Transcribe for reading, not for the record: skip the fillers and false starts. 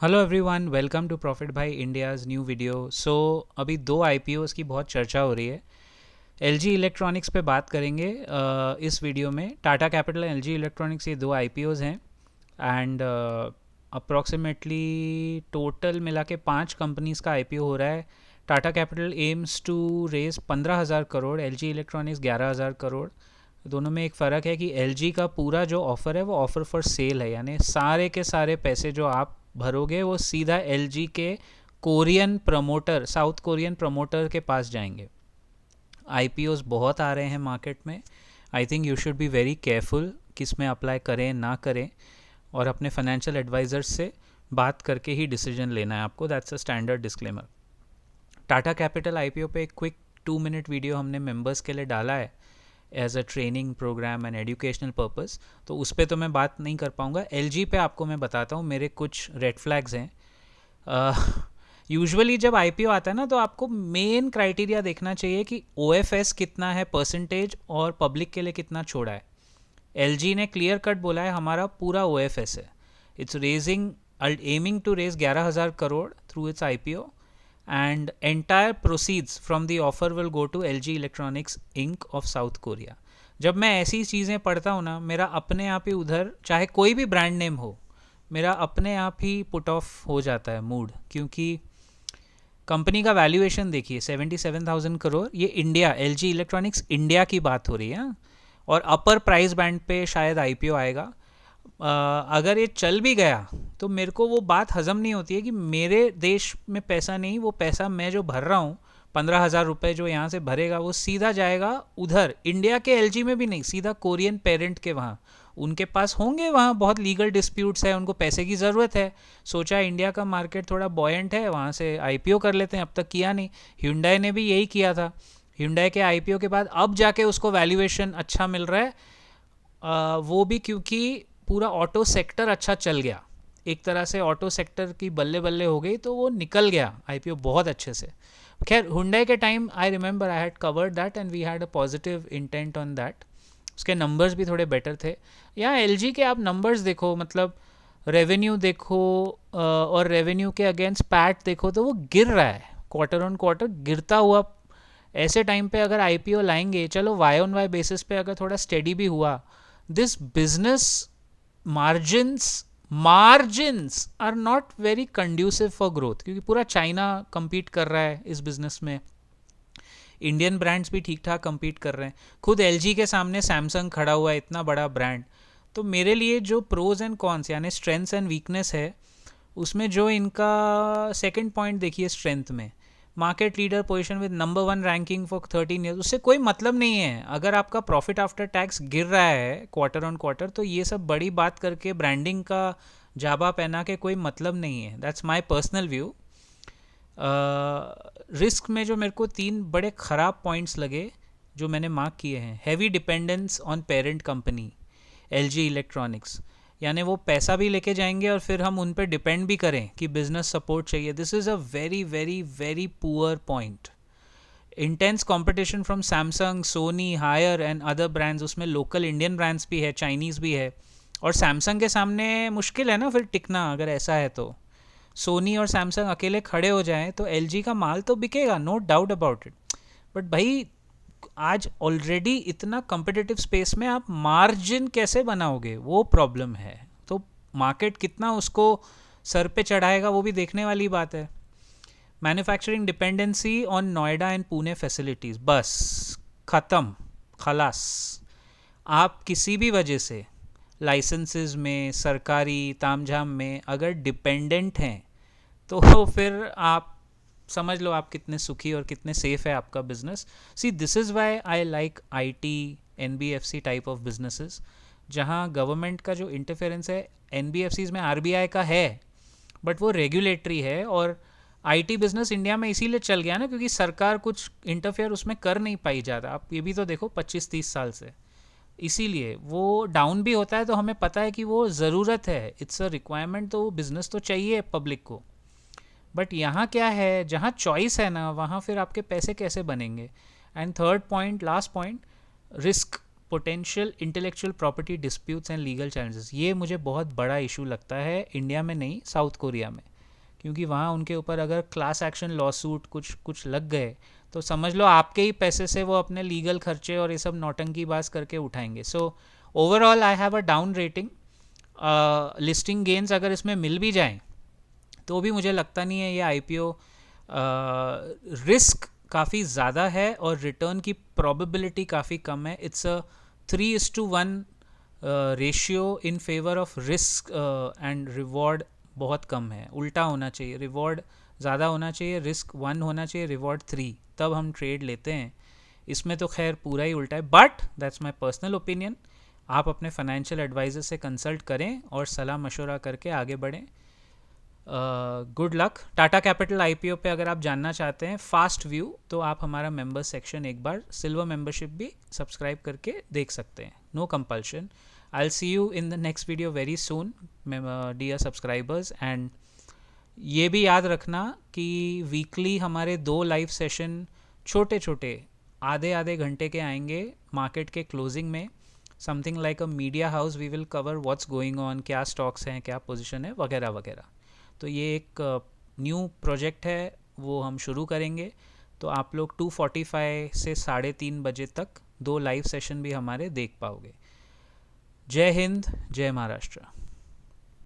Hello everyone, welcome to profit भाई India's new video. So अभी दो आईपीओज़ की बहुत चर्चा हो रही है। एलजी इलेक्ट्रॉनिक्स पे बात करेंगे इस वीडियो में। टाटा कैपिटल, एलजी इलेक्ट्रॉनिक्स, ये दो आईपीओज़ हैं एंड अप्रॉक्सीमेटली टोटल मिला के 5 कंपनीज़ का आईपीओ हो रहा है। Tata Capital aims to raise 15,000 crore, LG electronics 11,000 crore. दोनों में एक फ़र्क है कि एलजी का पूरा जो ऑफ़र है वो ऑफ़र फॉर सेल है, यानी सारे के सारे पैसे जो आप भरोगे वो सीधा एलजी के Korean promoter, south Korean promoter के पास जाएंगे। आईपीओज बहुत आ रहे हैं मार्केट में। I think you should be very careful किस में अप्लाई करें ना करें, और अपने फाइनेंशियल एडवाइज़र्स से बात करके ही डिसीजन लेना है आपको। That's a standard disclaimer. Tata Capital IPO पे एक क्विक 2 मिनट वीडियो हमने मेंबर्स के लिए डाला है as a training program and educational purpose, तो उस पर तो मैं बात नहीं कर पाऊँगा। एलजी पे आपको मैं बताता हूँ, मेरे कुछ रेड फ्लैग्स हैं। यूजुअली जब आईपीओ आता है ना, तो आपको मेन क्राइटेरिया देखना चाहिए कि ओएफएस कितना है परसेंटेज, और पब्लिक के लिए कितना छोड़ा है। एलजी ने क्लियर कट बोला है हमारा पूरा ओएफएस है। It's raising, aiming to raise 11,000 crore through its IPO, and entire proceeds from the offer will go to LG Electronics Inc of South Korea. जब मैं ऐसी चीज़ें पढ़ता हूँ ना, मेरा अपने आप ही उधर, चाहे कोई भी ब्रांड नेम हो, मेरा अपने आप ही पुट ऑफ हो जाता है मूड, क्योंकि कंपनी का वैल्यूएशन देखिए 77,000 करोड़। ये इंडिया, एलजी इलेक्ट्रॉनिक्स इंडिया की बात हो रही है, हाँ? और अपर प्राइस बैंड पे शायद आईपीओ आएगा। अगर ये चल भी गया तो मेरे को वो बात हजम नहीं होती है कि मेरे देश में पैसा नहीं, वो पैसा मैं जो भर रहा हूँ, 15,000 रुपये जो यहाँ से भरेगा, वो सीधा जाएगा उधर, इंडिया के एलजी में भी नहीं, सीधा कोरियन पेरेंट के वहाँ। उनके पास होंगे वहाँ बहुत लीगल डिस्प्यूट्स है, उनको पैसे की ज़रूरत है। सोचा इंडिया का मार्केट थोड़ा बॉयंट है, वहाँ से आईपीओ कर लेते हैं। अब तक किया नहीं। hyundai ने भी यही किया था। hyundai के आईपीओ के बाद अब जाके उसको वैल्यूएशन अच्छा मिल रहा है। वो भी क्योंकि पूरा ऑटो सेक्टर अच्छा चल गया, एक तरह से ऑटो सेक्टर की बल्ले बल्ले हो गई, तो वो निकल गया आईपीओ बहुत अच्छे से। खैर, हुंडई के time I remember I had covered that and we had a positive intent on that. उसके नंबर्स भी थोड़े बेटर थे। यहाँ एलजी के आप नंबर्स देखो, मतलब रेवेन्यू देखो, और रेवेन्यू के अगेंस्ट पैट देखो, तो वो गिर रहा है क्वार्टर ऑन क्वार्टर, गिरता हुआ। ऐसे टाइम पे अगर आईपीओ लाएंगे, चलो वाई ऑन वाई बेसिस पे अगर थोड़ा स्टेडी भी हुआ, this business margins margins are not very conducive for growth, क्योंकि पूरा चाइना compete कर रहा है इस बिजनेस में। इंडियन ब्रांड्स भी ठीक ठाक compete कर रहे हैं। खुद एलजी के सामने सैमसंग खड़ा हुआ है, इतना बड़ा ब्रांड। तो मेरे लिए जो प्रोज एंड कॉन्स, यानी स्ट्रेंथ्स एंड वीकनेस है, उसमें जो इनका सेकंड पॉइंट देखिए, स्ट्रेंथ में market leader position with number 1 ranking for 13 years. उससे कोई मतलब नहीं है अगर आपका प्रॉफिट आफ्टर टैक्स गिर रहा है क्वार्टर ऑन क्वार्टर, तो ये सब बड़ी बात करके ब्रांडिंग का जाबा पहना के कोई मतलब नहीं है। That's my personal view. Risk में जो मेरे को 3 बड़े ख़राब पॉइंट्स लगे जो मैंने मार्क किए हैं: heavy dependence on parent company LG electronics, यानी वो पैसा भी लेके जाएंगे और फिर हम उन पर डिपेंड भी करें कि बिजनेस सपोर्ट चाहिए। This is a very very very poor point. Intense competition from Samsung, Sony, Haier and other brands, उसमें लोकल इंडियन ब्रांड्स भी है, चाइनीज़ भी है। और सैमसंग के सामने मुश्किल है ना फिर टिकना, अगर ऐसा है तो। सोनी और सैमसंग अकेले खड़े हो जाएं तो एलजी का माल तो बिकेगा, no doubt about it. But भाई, आज ऑलरेडी इतना कम्पिटिटिव स्पेस में आप मार्जिन कैसे बनाओगे, वो प्रॉब्लम है। तो मार्केट कितना उसको सर पे चढ़ाएगा, वो भी देखने वाली बात है। Manufacturing dependency on Noida and Pune facilities, बस ख़त्म, खलास। आप किसी भी वजह से लाइसेंसेस में, सरकारी तामझाम में अगर डिपेंडेंट हैं, तो फिर आप समझ लो आप कितने सुखी और कितने सेफ है आपका business. See, this is why I like IT, NBFC type of businesses, जहाँ गवर्नमेंट का जो इंटरफेरेंस है, एनबीएफसीज में आरबीआई का है, बट वो रेगुलेटरी है। और आईटी बिजनेस इंडिया में इसीलिए चल गया ना, क्योंकि सरकार कुछ इंटरफेयर उसमें कर नहीं पाई ज़्यादा। आप ये भी तो देखो 25-30 साल से, इसीलिए वो डाउन भी होता है। तो हमें पता है कि वो ज़रूरत है, इट्स अ रिक्वायरमेंट, तो वो बिज़नेस तो चाहिए पब्लिक को। बट यहाँ क्या है, जहाँ चॉइस है ना, वहाँ फिर आपके पैसे कैसे बनेंगे। And third point, last point, risk potential intellectual property disputes and legal challenges, ये मुझे बहुत बड़ा इशू लगता है इंडिया में नहीं, साउथ कोरिया में, क्योंकि वहाँ उनके ऊपर अगर क्लास एक्शन लॉसूट कुछ लग गए तो समझ लो आपके ही पैसे से वो अपने लीगल खर्चे और ये सब नौटंकी बाज करके उठाएंगे. So overall I have a down rating. Listing gains अगर इसमें मिल भी जाएं तो भी मुझे लगता नहीं है ये आईपीओ. रिस्क काफ़ी ज़्यादा है और रिटर्न की प्रोबेबिलिटी काफ़ी कम है. It's a 3:1 ratio in favour of risk and reward बहुत कम है. उल्टा होना चाहिए, रिवॉर्ड ज़्यादा होना चाहिए, रिस्क 1 होना चाहिए, रिवॉर्ड 3, तब हम ट्रेड लेते हैं. इसमें तो खैर पूरा ही उल्टा है, but that's my personal opinion. आप अपने फाइनेंशियल एडवाइज़र से कंसल्ट करें और सलाह मशवरा करके आगे बढ़ें. Good luck. Tata Capital IPO पे अगर आप जानना चाहते हैं फास्ट व्यू तो आप हमारा मेंबर सेक्शन एक बार सिल्वर मेंबरशिप भी सब्सक्राइब करके देख सकते हैं. No compulsion. I will see you in the next video very soon dear subscribers. And ये भी याद रखना कि वीकली हमारे 2 लाइव सेशन छोटे छोटे आधे घंटे के आएंगे मार्केट के क्लोजिंग में. Something like a media house. We will cover what's going on, क्या स्टॉक्स हैं, क्या पोजीशन है, वगैरह वगैरह. तो ये एक न्यू प्रोजेक्ट है, वो हम शुरू करेंगे. तो आप लोग 2:45 से 3:30 बजे तक 2 लाइव सेशन भी हमारे देख पाओगे. जय हिंद, जय महाराष्ट्र.